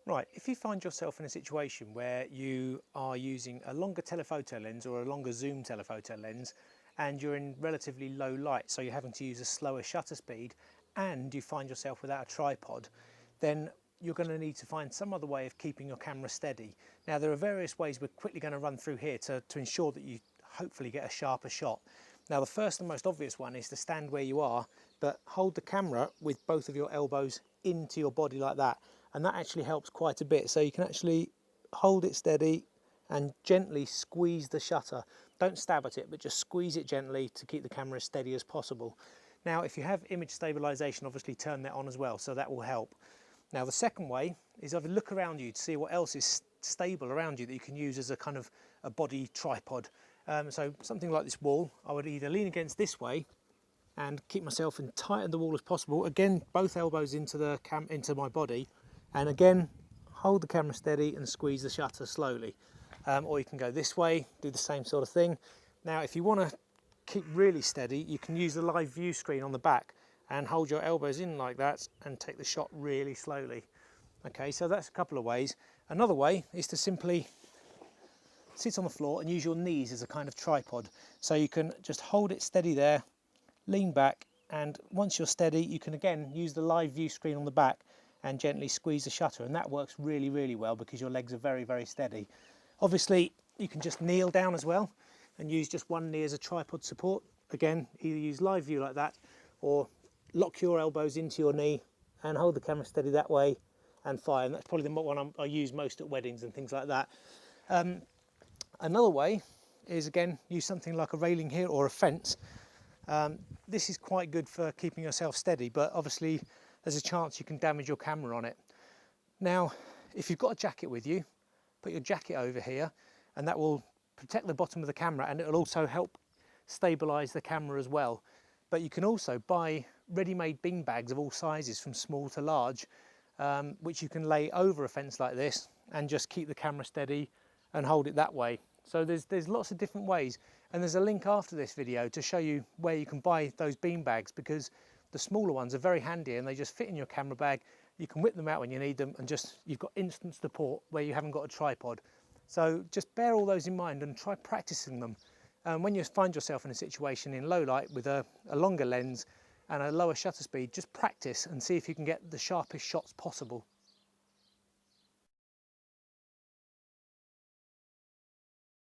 Right, if you find yourself in a situation where you are using a longer telephoto lens or a longer zoom telephoto lens and you're in relatively low light, so you're having to use a slower shutter speed, and you find yourself without a tripod, then you're going to need to find some other way of keeping your camera steady. Now there are various ways we're quickly going to run through here to ensure that you hopefully get a sharper shot. Now the first and most obvious one is to stand where you are, but hold the camera with both of your elbows into your body like that, and that actually helps quite a bit. So you can actually hold it steady and gently squeeze the shutter. Don't stab at it, but just squeeze it gently to keep the camera as steady as possible. Now if you have image stabilization, obviously turn that on as well, so that will help. Now the second way is have a look around you to see what else is stable around you that you can use as a kind of a body tripod. So something like this wall, I would either lean against this way and keep myself as tight at the wall as possible. Again, both elbows into into my body, and again hold the camera steady and squeeze the shutter slowly. Or you can go this way, do the same sort of thing. Now if you want to keep really steady, you can use the live view screen on the back and hold your elbows in like that and take the shot really slowly. Okay, so that's a couple of ways. Another way is to simply sit on the floor and use your knees as a kind of tripod. So you can just hold it steady there, lean back, and once you're steady, you can again use the live view screen on the back and gently squeeze the shutter, and that works really, really well because your legs are very, very steady. Obviously, you can just kneel down as well and use just one knee as a tripod support. Again, either use live view like that or lock your elbows into your knee and hold the camera steady that way and fire. And that's probably the one I use most at weddings and things like that. Another way is, again, use something like a railing here or a fence. This is quite good for keeping yourself steady, but obviously there's a chance you can damage your camera on it. Now, if you've got a jacket with you, put your jacket over here, and that will protect the bottom of the camera, and it will also help stabilize the camera as well. But you can also buy ready-made bean bags of all sizes from small to large, which you can lay over a fence like this and just keep the camera steady and hold it that way. So there's lots of different ways, and there's a link after this video to show you where you can buy those bean bags, because the smaller ones are very handy and they just fit in your camera bag. You can whip them out when you need them, and just you've got instant support where you haven't got a tripod. So just bear all those in mind and try practicing them. When you find yourself in a situation in low light with a longer lens and a lower shutter speed, just practice and see if you can get the sharpest shots possible.